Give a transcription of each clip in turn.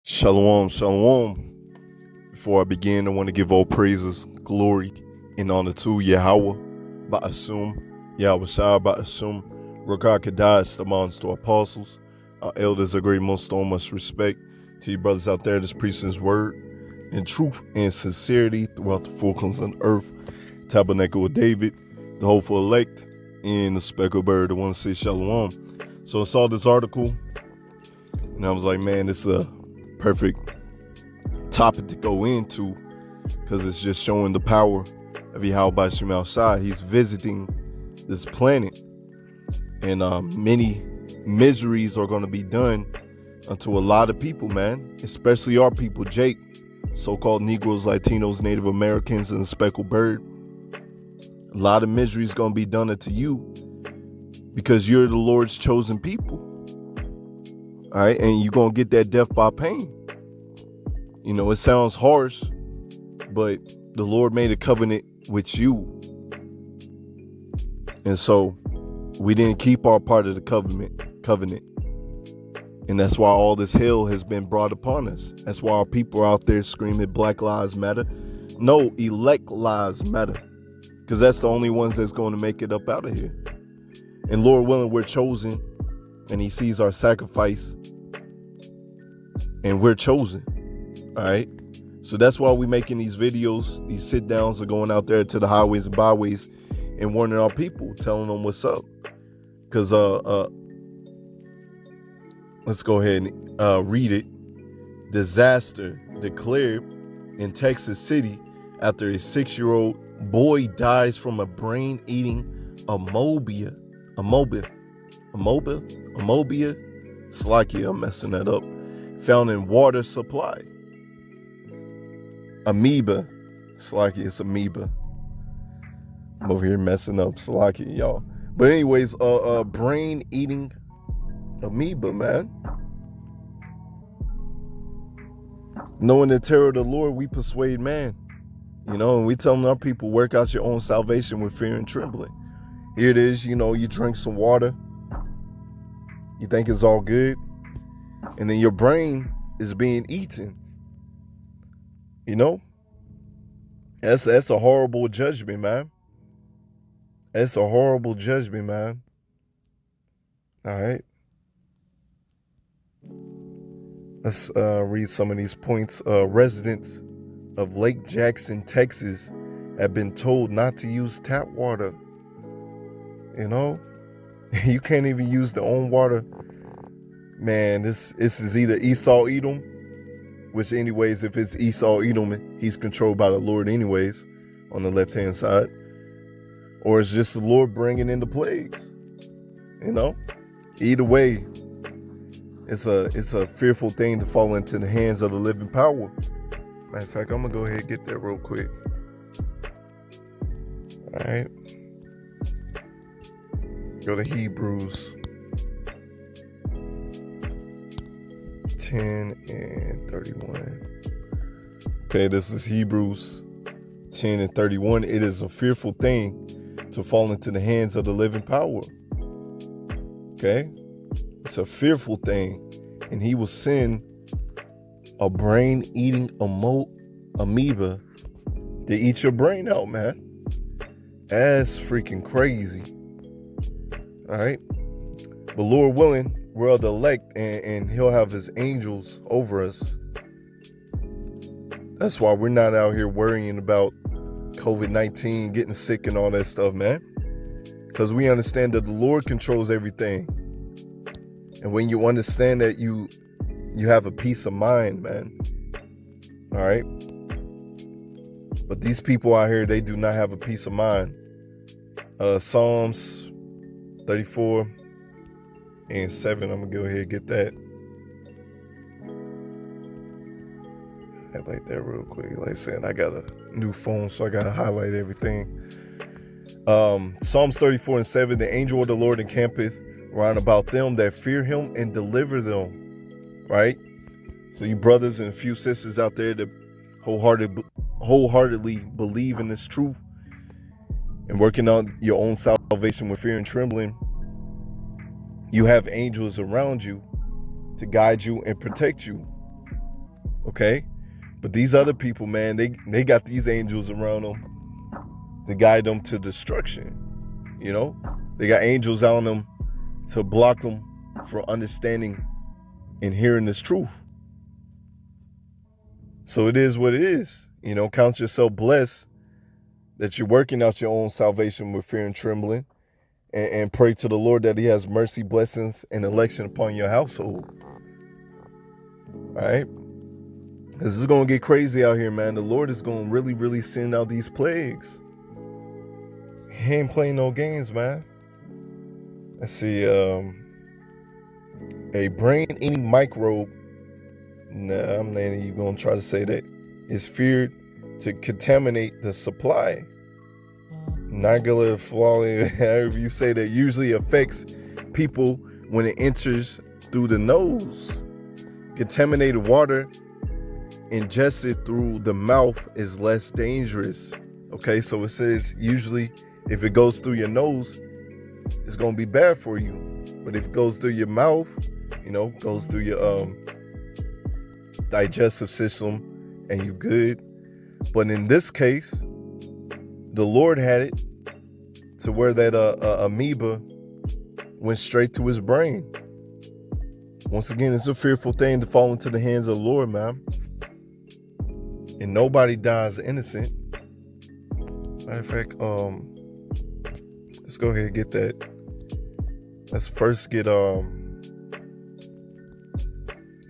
Shalom, shalom. Before I begin, I want to give all praises, glory, and honor to Yahweh, Ba'asum, Yahweh Shai, Ba'asum, Rakah Kadash, the monster apostles, our elders, a great most on much respect to you brothers out there that's preaching his word in truth and sincerity throughout the four corners of the earth, tabernacle of David, the hopeful elect, and the speckled bird, the one to say shalom. So I saw this article, and I was like, man, this is a perfect topic to go into because it's just showing the power of Yahweh Bashim outside. He's visiting this planet, and many miseries are going to be done unto a lot of people, man, especially our people, Jake, so-called Negroes, Latinos, Native Americans, and the speckled bird. A lot of miseries going to be done unto you because you're the Lord's chosen people. All right, and you're going to get that death by pain. You know, it sounds harsh, but the Lord made a covenant with you. And so we didn't keep our part of the covenant. And that's why all this hell has been brought upon us. That's why our people are out there screaming Black Lives Matter. No, elect lives matter. Because that's the only ones that's going to make it up out of here. And Lord willing, we're chosen. And he sees our sacrifice. And we're chosen. All right. So that's why we're making these videos. These sit downs are going out there to the highways and byways and warning our people, telling them what's up. Because let's go ahead and read it. Disaster declared in Texas City after a 6-year-old boy dies from a brain-eating amobia. Slacky, I'm messing that up. Found in water supply. Amoeba. Slacky, it's amoeba. I'm over here messing up. Slacky, y'all. But anyways, brain-eating amoeba, man. Knowing the terror of the Lord, we persuade man. You know, and we telling our people, work out your own salvation with fear and trembling. Here it is, you know, you drink some water. You think it's all good. And then your brain is being eaten. You know? That's a horrible judgment, man. That's a horrible judgment, man. All right. Let's read some of these points. Residents of Lake Jackson, Texas, have been told not to use tap water. You know, you can't even use their own water. Man, this is either Esau Edom, which anyways, if it's Esau Edom, he's controlled by the Lord anyways, on the left-hand side. Or it's just the Lord bringing in the plagues. You know, either way, it's a fearful thing to fall into the hands of the living power. Matter of fact, I'm gonna go ahead and get that real quick. All right. Go to Hebrews 10 and 31. Okay, this is Hebrews 10 and 31. It is a fearful thing to fall into the hands of the living power. Okay? It's a fearful thing. And he will send a brain-eating amoeba to eat your brain out, man. That's freaking crazy. All right? But Lord willing, we're the elect, and he'll have his angels over us. That's why we're not out here worrying about COVID-19, getting sick and all that stuff, man. Because we understand that the Lord controls everything. And when you understand that, you have a peace of mind, man. All right? But these people out here, they do not have a peace of mind. Psalms 34 and 7. I'm going to go ahead and get that. Highlight that real quick. Like I said, I got a new phone, so I got to highlight everything. Psalms 34 and 7. The angel of the Lord encampeth round about them that fear him and deliver them. Right? So you brothers and a few sisters out there that wholeheartedly believe in this truth and working on your own salvation with fear and trembling, you have angels around you to guide you and protect you. Okay? But these other people, man, they got these angels around them to guide them to destruction. You know? They got angels on them to block them from understanding and hearing this truth. So it is what it is. You know, count yourself blessed that you're working out your own salvation with fear and trembling, and pray to the Lord that he has mercy, blessings, and election upon your household. All right? This is going to get crazy out here, man. The Lord is going to really, really send out these plagues. He ain't playing no games, man. Let's see. A brain-eating microbe, nah, I'm not even going to try to say that, is feared to contaminate the supply. Nagula flawley, however you say that, usually affects people when it enters through the nose. Contaminated water ingested through the mouth is less dangerous. Okay, so it says usually if it goes through your nose, it's going to be bad for you. But if it goes through your mouth, you know, goes through your digestive system, and you good. But in this case, the Lord had it to where that amoeba went straight to his brain. Once again, it's a fearful thing to fall into the hands of the Lord, man. And nobody dies innocent. Matter of fact, let's go ahead and get that. Let's first get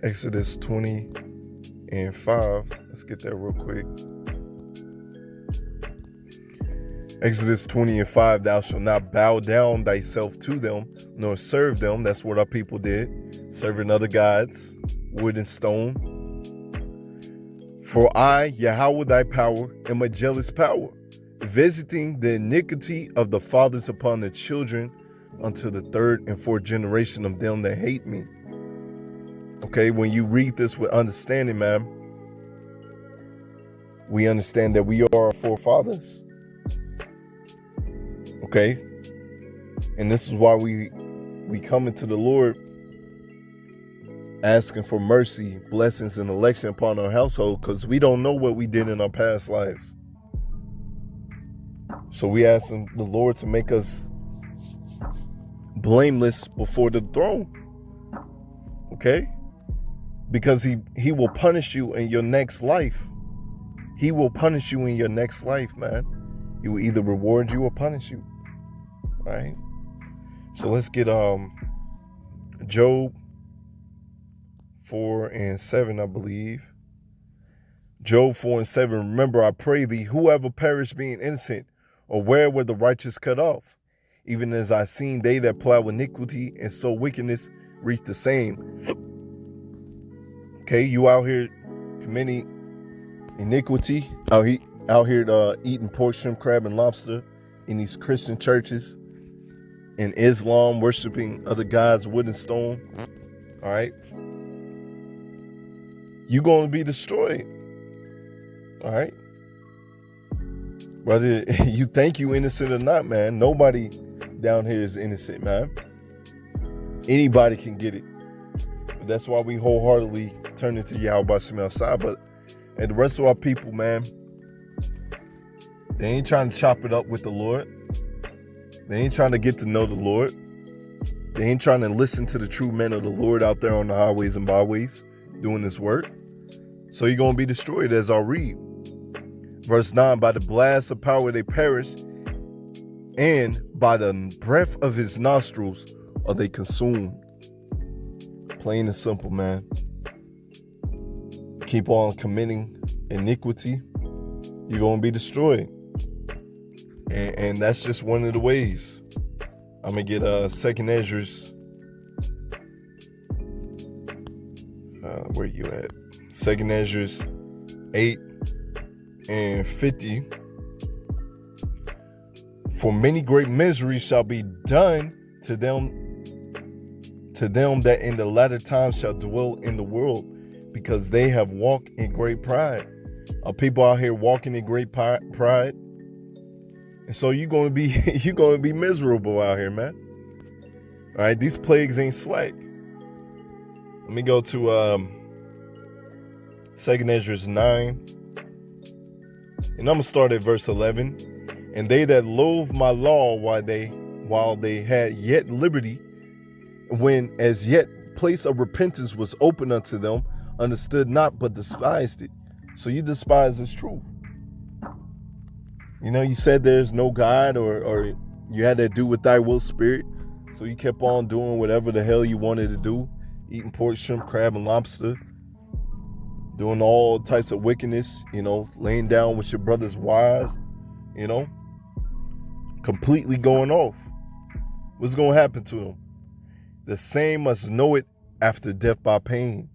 Exodus 20:5. Let's get that real quick. Exodus 20:5, thou shalt not bow down thyself to them, nor serve them. That's what our people did, serving other gods, wood and stone. For I, Yahweh thy power, am a jealous power, visiting the iniquity of the fathers upon the children unto the third and fourth generation of them that hate me. Okay, when you read this with understanding, man, we understand that we are our forefathers. Okay, and this is why we come into the Lord asking for mercy, blessings, and election upon our household, because we don't know what we did in our past lives. So we ask the Lord to make us blameless before the throne. Okay, because he will punish you in your next life. He will punish you in your next life, man. He will either reward you or punish you. All right. So let's get Job 4:7, I believe. Job 4:7. Remember, I pray thee, whoever perished being innocent, or where were the righteous cut off? Even as I seen they that plow iniquity and sow wickedness reap the same. Okay, you out here committing iniquity, out here eating pork, shrimp, crab, and lobster in these Christian churches, in Islam, worshiping other gods, wood and stone. All right, you're going to be destroyed. All right, whether you think you innocent or not, man, nobody down here is innocent, man. Anybody can get it. But that's why we wholeheartedly turn into Yahweh Shem Shai. But and the rest of our people, man, they ain't trying to chop it up with the Lord. They ain't trying to get to know the Lord. They ain't trying to listen to the true men of the Lord out there on the highways and byways doing this work. So you're going to be destroyed, as I'll read. Verse 9, by the blast of power they perished, and by the breath of his nostrils are they consumed. Plain and simple, man. Keep on committing iniquity, you're going to be destroyed. And that's just one of the ways. I'm going to get 2nd Esdras. Where you at? 2nd Esdras 8:50. For many great miseries shall be done to them that in the latter times shall dwell in the world, because they have walked in great pride. People out here walking in great pride. And so you're gonna be miserable out here, man. All right, these plagues ain't slack. Let me go to 2nd Ezra 9. And I'm gonna start at verse 11. And they that loathe my law while they had yet liberty, when as yet place of repentance was open unto them, understood not, but despised it. So you despise this truth. You know, you said there's no God, or you had that do with thy will spirit. So you kept on doing whatever the hell you wanted to do, eating pork, shrimp, crab, and lobster, doing all types of wickedness, you know, laying down with your brother's wives, you know, completely going off. What's going to happen to them? The same must know it after death by pain.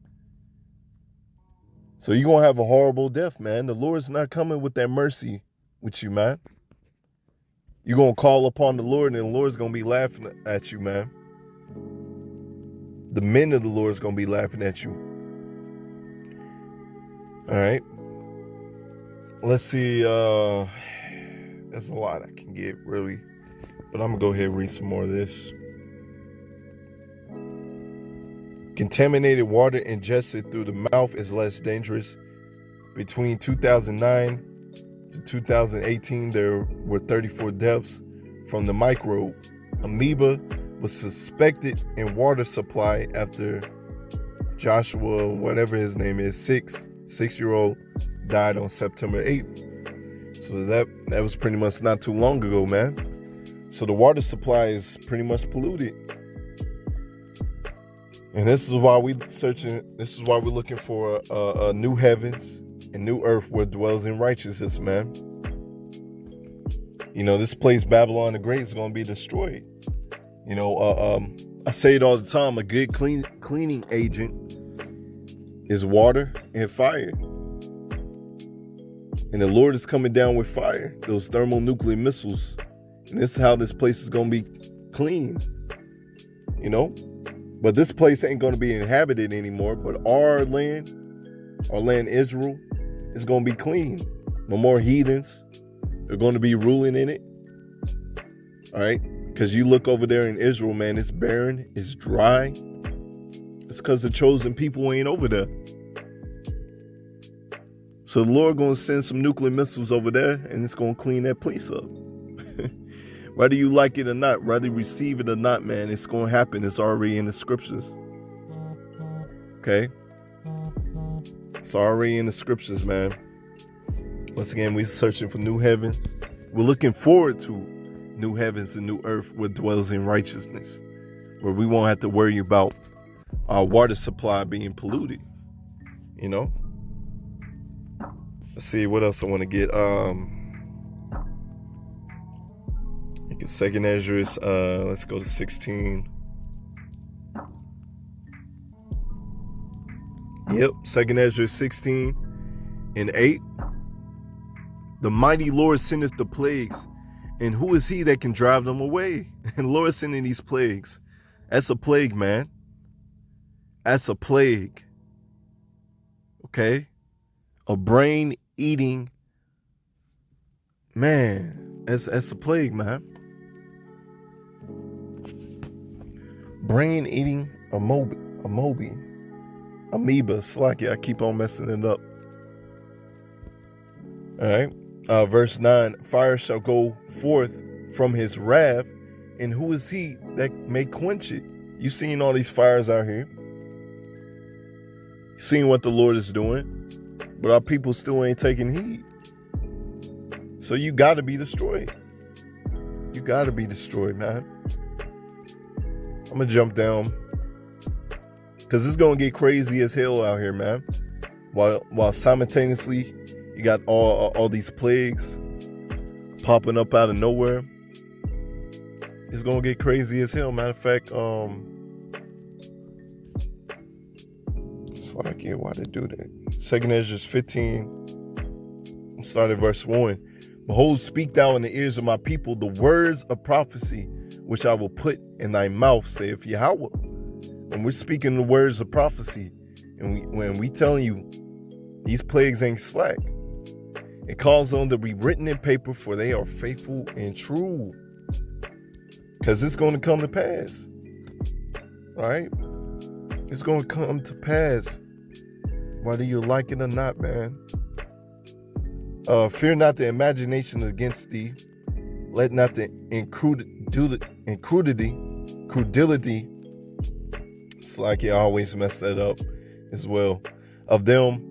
So you're going to have a horrible death, man. The Lord's not coming with that mercy with you, man. You're going to call upon the Lord, and the Lord's going to be laughing at you, man. The men of the Lord is going to be laughing at you. All right. Let's see. There's a lot I can get, really. But I'm going to go ahead and read some more of this. Contaminated water ingested through the mouth is less dangerous. Between 2009 to 2018, there were 34 deaths from the microbe. Amoeba was suspected in water supply after Joshua, whatever his name is, six-year-old, died on September 8th. So that was pretty much not too long ago, man. So the water supply is pretty much polluted. And this is why we're looking for a new heavens and new earth where dwells in righteousness, man. You know, this place, Babylon the Great, is going to be destroyed. You know, I say it all the time, a good cleaning agent is water and fire. And the Lord is coming down with fire, those thermonuclear missiles. And this is how this place is going to be clean, you know. But this place ain't going to be inhabited anymore. But our land Israel, is going to be clean. No more heathens. They're going to be ruling in it. All right? Because you look over there in Israel, man, it's barren, it's dry. It's because the chosen people ain't over there. So the Lord going to send some nuclear missiles over there, and it's going to clean that place up. Whether you like it or not, whether you receive it or not, man, it's going to happen. It's already in the scriptures. Okay? It's already in the scriptures, man. Once again, we're searching for new heavens. We're looking forward to new heavens and new earth where dwells in righteousness, where we won't have to worry about our water supply being polluted. You know? Let's see what else I want to get. I think 2nd Ezra, let's go to 16. Yep, 2nd Ezra 16 and 8. The mighty Lord sendeth the plagues, and who is he that can drive them away? And the Lord sending these plagues. That's a plague, man. That's a plague. Okay? A brain-eating, man, that's a plague, man. Brain-eating amoeba, slacky. I keep on messing it up. All right. Verse 9, fire shall go forth from his wrath, and who is he that may quench it? You seen all these fires out here. You seen what the Lord is doing, but our people still ain't taking heed. So you got to be destroyed. You got to be destroyed, man. I'm going to jump down, because it's going to get crazy as hell out here, man. While simultaneously, you got all these plagues popping up out of nowhere. It's going to get crazy as hell. Matter of fact, it's like, yeah, why they do that? 2nd Ezra 15, start at verse 1. Behold, speak thou in the ears of my people the words of prophecy, which I will put in thy mouth, saith Yahweh. When we're speaking the words of prophecy, and when we telling you these plagues ain't slack, and cause them to be written in paper, for they are faithful and true. Because it's going to come to pass. All right? It's going to come to pass, whether you like it or not, man. Fear not the imagination against thee. Let not the crudity, it's like you always mess that up as well, of them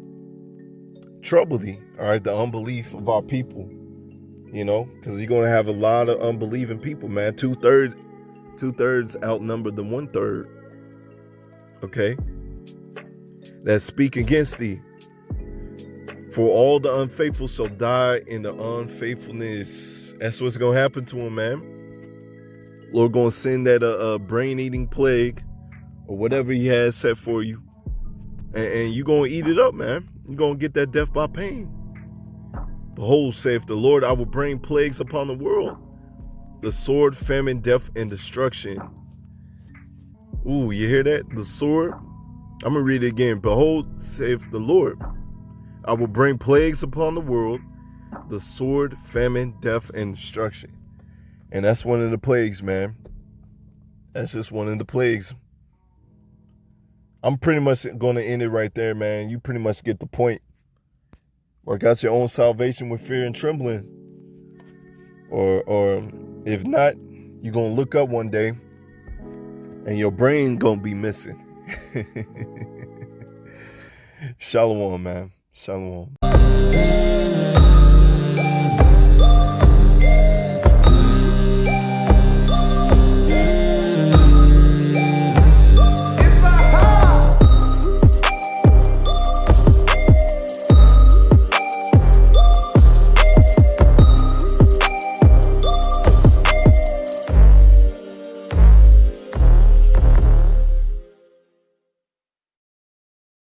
trouble thee. All right, the unbelief of our people, because you're going to have a lot of unbelieving people, man. Two-thirds outnumber the 1/3. Okay, that speak against thee. For all the unfaithful shall die in the unfaithfulness. That's what's going to happen to him, man. Lord going to send that brain-eating plague or whatever he has set for you. And you're going to eat it up, man. You're going to get that death by pain. Behold, saith the Lord, I will bring plagues upon the world. The sword, famine, death, and destruction. Ooh, you hear that? The sword. I'm going to read it again. Behold, saith the Lord, I will bring plagues upon the world, the sword, famine, death, and destruction. And that's one of the plagues, man. That's just one of the plagues. I'm pretty much going to end it right there, man. You pretty much get the point. Work out your own salvation with fear and trembling. Or if not, you're going to look up one day and your brain going to be missing. Shalom, man. Shalom.